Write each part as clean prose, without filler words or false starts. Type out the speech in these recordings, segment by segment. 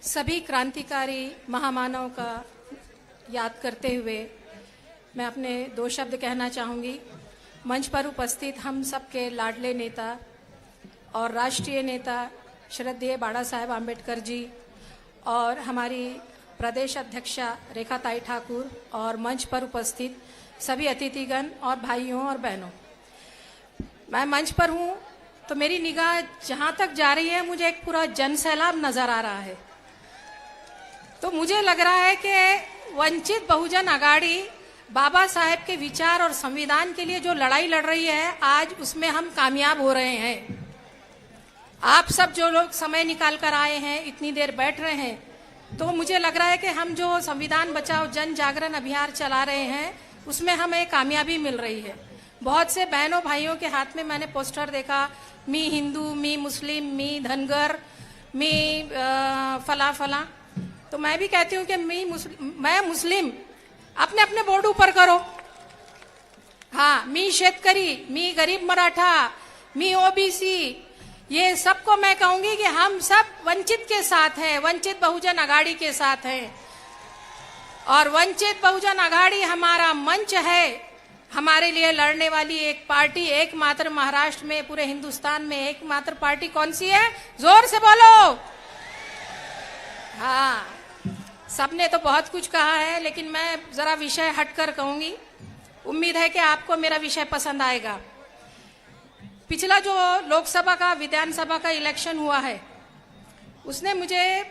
सभी क्रांतिकारी महामानव का याद करते हुए मैं अपने दो शब्द कहना चाहूँगी। मंच पर उपस्थित हम सबके लाडले नेता और राष्ट्रीय नेता श्रद्धेय बाड़ा साहेब आम्बेडकर जी और हमारी प्रदेश अध्यक्षा रेखा ताई ठाकुर और मंच पर उपस्थित सभी अतिथिगण और भाइयों और बहनों, मैं मंच पर हूँ तो मेरी निगाह जहाँ तक जा रही है मुझे एक पूरा जन सैलाब नजर आ रहा है। तो मुझे लग रहा है कि वंचित बहुजन अघाड़ी बाबा साहेब के विचार और संविधान के लिए जो लड़ाई लड़ रही है, आज उसमें हम कामयाब हो रहे हैं। आप सब जो लोग समय निकाल कर आए हैं, इतनी देर बैठ रहे हैं, तो मुझे लग रहा है कि हम जो संविधान बचाओ जन जागरण अभियान चला रहे हैं उसमें हमें कामयाबी मिल रही है। बहुत से बहनों भाइयों के हाथ में मैंने पोस्टर देखा, मी हिंदू, मी मुस्लिम, मी धनगर, मी फला फला। तो मैं भी कहती हूँ कि मैं मुस्लिम, अपने अपने बोर्ड ऊपर करो। हाँ, मी शेतकरी, मी गरीब मराठा, मी ओबीसी, ये सबको मैं कहूंगी कि हम सब वंचित के साथ हैं, वंचित बहुजन अघाड़ी के साथ हैं। और वंचित बहुजन अघाड़ी हमारा मंच है, हमारे लिए लड़ने वाली एक पार्टी, एकमात्र महाराष्ट्र में, पूरे हिंदुस्तान में एकमात्र पार्टी कौन सी है? जोर से बोलो। हाँ, सबने तो बहुत कुछ कहा है, लेकिन मैं जरा विषय हटकर कहूंगी। उम्मीद है कि आपको मेरा विषय पसंद आएगा। पिछला जो लोकसभा का विधानसभा का इलेक्शन हुआ है, उसने मुझे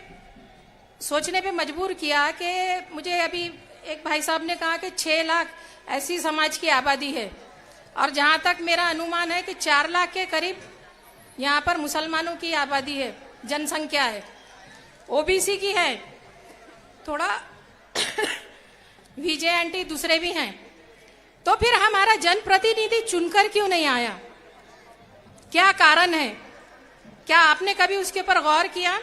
सोचने पे मजबूर किया कि मुझे अभी एक भाई साहब ने कहा कि 6 लाख ऐसी समाज की आबादी है और जहां तक मेरा अनुमान है कि 4 लाख के करीब यहाँ पर मुसलमानों की आबादी है, जनसंख्या है, ओबीसी की है, थोड़ा विजय आंटी दूसरे भी हैं। तो फिर हमारा जनप्रतिनिधि चुनकर क्यों नहीं आया? क्या कारण है? क्या आपने कभी उसके ऊपर गौर किया?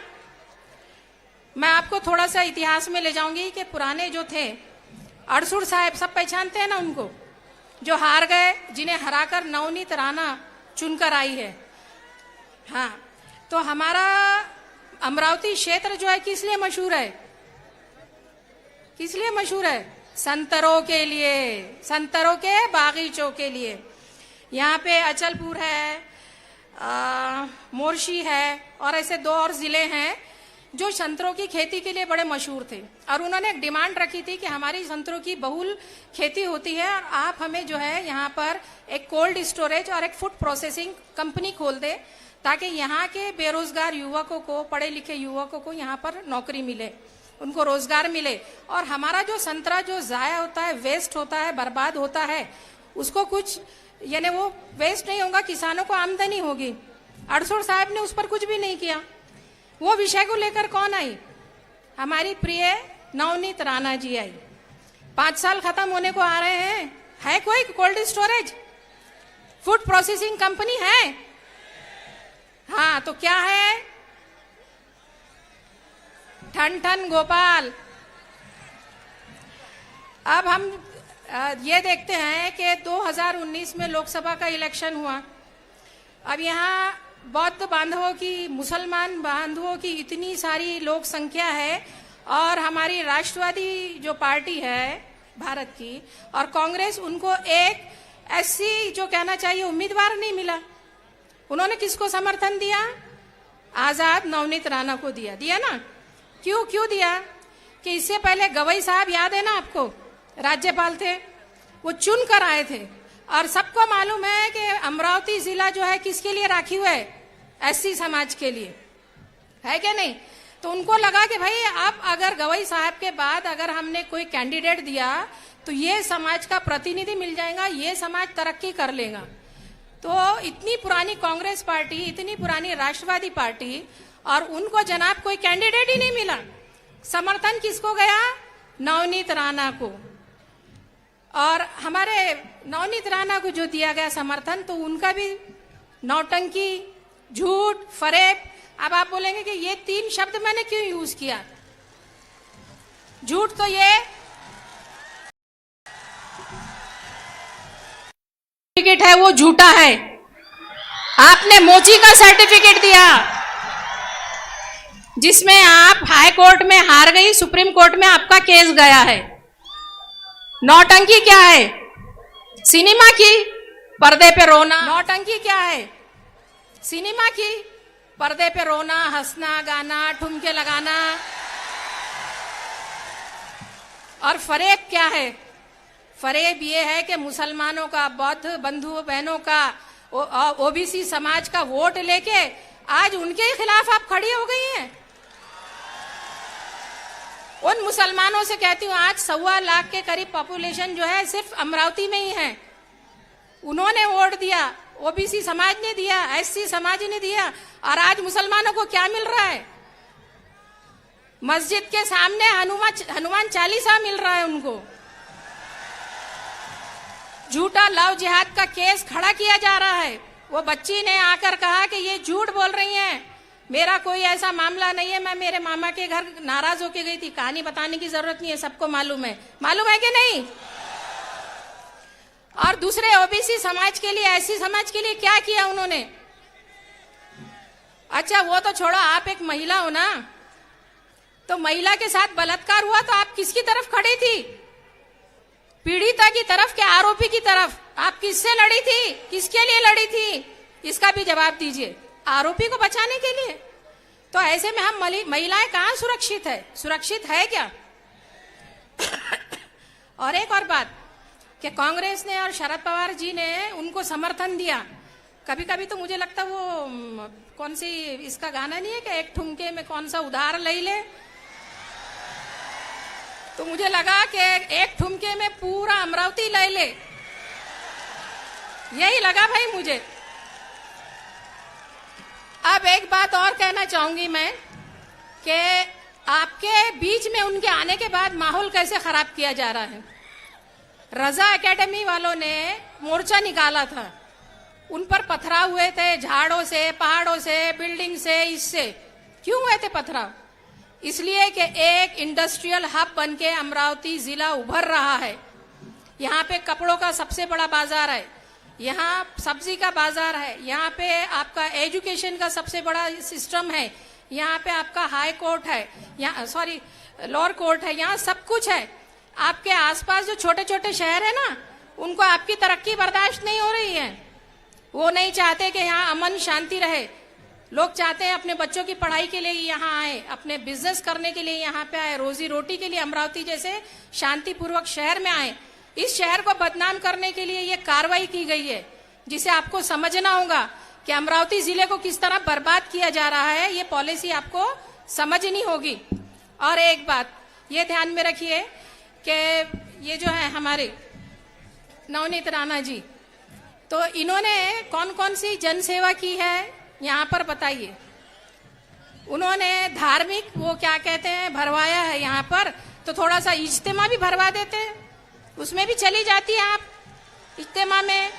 मैं आपको थोड़ा सा इतिहास में ले जाऊंगी कि पुराने जो थे, अड़सुड़ साहब, सब पहचानते हैं ना उनको, जो हार गए, जिन्हें हराकर नवनीत राणा चुनकर आई है। हाँ, तो हमारा अमरावती क्षेत्र जो है किस लिए मशहूर है? किस लिए मशहूर है? संतरों के लिए, संतरों के बागीचों के लिए। यहाँ पे अचलपुर है, मोर्शी है और ऐसे 2 और जिले हैं जो संतरों की खेती के लिए बड़े मशहूर थे। और उन्होंने एक डिमांड रखी थी कि हमारी संतरों की बहुल खेती होती है और आप हमें जो है यहाँ पर एक कोल्ड स्टोरेज और एक फूड प्रोसेसिंग कंपनी खोल दे, ताकि यहाँ के बेरोजगार युवकों को, पढ़े लिखे युवकों को यहाँ पर नौकरी मिले, उनको रोजगार मिले। और हमारा जो संतरा जो जाया होता है, वेस्ट होता है, बर्बाद होता है, उसको कुछ यानी वो वेस्ट नहीं होगा, किसानों को आमदनी होगी। अड़सुड़ साहब ने उस पर कुछ भी नहीं किया। वो विषय को लेकर कौन आई? हमारी प्रिय नवनीत राणा जी आई। 5 साल खत्म होने को आ रहे हैं, है कोई cold storage, food processing company है? हाँ, तो क्या है? ठन ठन गोपाल। अब हम ये देखते हैं कि 2019 में लोकसभा का इलेक्शन हुआ। अब यहाँ बौद्ध बांधवों की, मुसलमान बांधवों की इतनी सारी लोक संख्या है और हमारी राष्ट्रवादी जो पार्टी है भारत की और कांग्रेस, उनको एक ऐसी जो कहना चाहिए उम्मीदवार नहीं मिला। उन्होंने किसको समर्थन दिया? आजाद नवनीत राणा को दिया ना। क्यों दिया? कि इससे पहले गवई साहब, याद है ना आपको, राज्यपाल थे, वो चुन कर आए थे। और सबको मालूम है कि अमरावती जिला जो है किसके लिए राखी हुआ है? एससी समाज के लिए, है क्या नहीं? तो उनको लगा कि भाई आप अगर गवई साहब के बाद अगर हमने कोई कैंडिडेट दिया तो ये समाज का प्रतिनिधि मिल जाएगा, ये समाज तरक्की कर लेगा। तो इतनी पुरानी कांग्रेस पार्टी, इतनी पुरानी राष्ट्रवादी पार्टी, और उनको जनाब कोई कैंडिडेट ही नहीं मिला। समर्थन किसको गया? नवनीत राणा को। और हमारे नवनीत राणा को जो दिया गया समर्थन, तो उनका भी नौटंकी, झूठ, फरेब। अब आप बोलेंगे कि ये 3 शब्द मैंने क्यों यूज किया? झूठ तो ये सर्टिफिकेट है, वो झूठा है। आपने मोची का सर्टिफिकेट दिया, जिसमें आप हाई कोर्ट में हार गई, सुप्रीम कोर्ट में आपका केस गया है। नौटंकी क्या है? सिनेमा की पर्दे पे रोना। नौटंकी क्या है? सिनेमा की पर्दे पे रोना, हंसना, गाना, ठुमके लगाना। और फरेब क्या है? फरेब ये है कि मुसलमानों का, बौद्ध बंधु बहनों का, ओबीसी समाज का वोट लेके आज उनके खिलाफ आप खड़ी हो गई हैं। उन मुसलमानों से कहती हूँ, आज 1.25 लाख के करीब पॉपुलेशन जो है सिर्फ अमरावती में ही है, उन्होंने वोट दिया, ओबीसी समाज ने दिया, एससी समाज ने दिया, और आज मुसलमानों को क्या मिल रहा है? मस्जिद के सामने हनुमान चालीसा मिल रहा है उनको। झूठा लव जिहाद का केस खड़ा किया जा रहा है। वो बच्ची ने आकर कहा कि ये झूठ बोल रही हैं, मेरा कोई ऐसा मामला नहीं है, मैं मेरे मामा के घर नाराज होके गई थी। कहानी बताने की जरूरत नहीं है, सबको मालूम है कि नहीं? और दूसरे ओबीसी समाज के लिए, एससी समाज के लिए क्या किया उन्होंने? अच्छा वो तो छोड़ो, आप एक महिला हो ना, तो महिला के साथ बलात्कार हुआ तो आप किसकी तरफ खड़ी थी? पीड़िता की तरफ कि आरोपी की तरफ? आप किससे लड़ी थी? किसके लिए लड़ी थी? इसका भी जवाब दीजिए। आरोपी को बचाने के लिए? तो ऐसे में हम महिलाएं कहां सुरक्षित है? सुरक्षित है क्या? और एक और बात कि कांग्रेस ने और शरद पवार जी ने उनको समर्थन दिया। कभी कभी तो मुझे लगता वो कौन सी इसका गाना नहीं है कि एक ठुमके में कौन सा उधार ले ले, तो मुझे लगा कि एक ठुमके में पूरा अमरावती ले ले, यही लगा भाई मुझे। अब एक बात और कहना चाहूंगी मैं कि आपके बीच में उनके आने के बाद माहौल कैसे खराब किया जा रहा है। रजा एकेडमी वालों ने मोर्चा निकाला था, उन पर पथराव हुए थे, झाड़ों से, पहाड़ों से, बिल्डिंग से। इससे क्यों हुए थे पथराव? इसलिए कि एक इंडस्ट्रियल हब बनके अमरावती जिला उभर रहा है। यहाँ पे कपड़ों का सबसे बड़ा बाजार है, यहाँ सब्जी का बाजार है, यहाँ पे आपका एजुकेशन का सबसे बड़ा सिस्टम है, यहाँ पे आपका हाई कोर्ट है, यहाँ लोअर कोर्ट है, यहाँ सब कुछ है। आपके आसपास जो छोटे छोटे शहर है ना, उनको आपकी तरक्की बर्दाश्त नहीं हो रही है। वो नहीं चाहते कि यहाँ अमन शांति रहे। लोग चाहते हैं अपने बच्चों की पढ़ाई के लिए यहाँ आए, अपने बिजनेस करने के लिए यहाँ पे आए, रोजी रोटी के लिए अमरावती जैसे शांतिपूर्वक शहर में आए। इस शहर को बदनाम करने के लिए ये कार्रवाई की गई है, जिसे आपको समझना होगा कि अमरावती जिले को किस तरह बर्बाद किया जा रहा है। ये पॉलिसी आपको समझनी होगी। और एक बात ये ध्यान में रखिए कि ये जो है हमारे नवनीत राणा जी, तो इन्होंने कौन कौन सी जन सेवा की है यहाँ पर बताइए। उन्होंने धार्मिक वो क्या कहते हैं भरवाया है यहाँ पर, तो थोड़ा सा इज्तिमा भी भरवा देते, उसमें भी चली जाती है आप इज्तिमा में।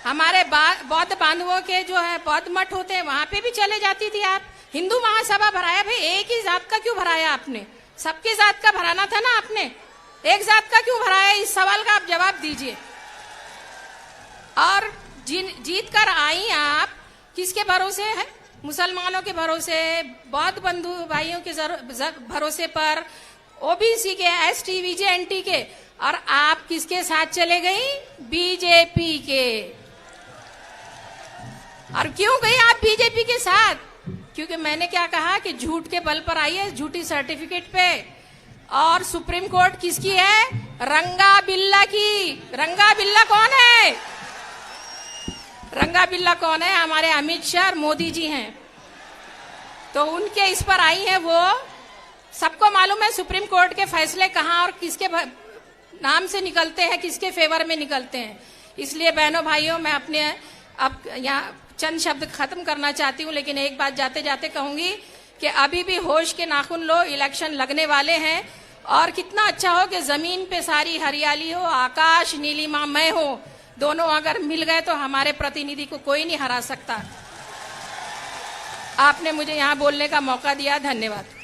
हमारे बौद्ध बांधवों के जो है बौद्ध मठ होते हैं, वहां पे भी चले जाती थी आप। हिंदू महासभा भराया, भाई एक ही जात का क्यों भराया आपने? सबकी जात का भराना था ना आपने, एक जात का क्यों भराया? इस सवाल का आप जवाब दीजिए। और जीत कर आई आप किसके भरोसे है? मुसलमानों के भरोसे, बौद्ध बंधु भाइयों के भरोसे पर, ओबीसी के, एसटी, वीजेएनटी के। और आप किसके साथ चले गई? बीजेपी के। और क्यों गई आप बीजेपी के साथ? क्योंकि मैंने क्या कहा कि झूठ के बल पर आई है, झूठी सर्टिफिकेट पे। और सुप्रीम कोर्ट किसकी है? रंगा बिल्ला की। रंगा बिल्ला कौन है? रंगा बिल्ला कौन है? हमारे अमित शाह और मोदी जी हैं। तो उनके इस पर आई है वो। सबको मालूम है सुप्रीम कोर्ट के फैसले कहाँ और किसके नाम से निकलते हैं, किसके फेवर में निकलते हैं। इसलिए बहनों भाइयों, मैं अपने अब यहाँ चंद शब्द खत्म करना चाहती हूँ, लेकिन एक बात जाते जाते कहूंगी कि अभी भी होश के नाखून लो, इलेक्शन लगने वाले हैं। और कितना अच्छा हो कि जमीन पे सारी हरियाली हो, आकाश नीलिमामय हो, दोनों अगर मिल गए तो हमारे प्रतिनिधि को कोई नहीं हरा सकता। आपने मुझे यहाँ बोलने का मौका दिया, धन्यवाद।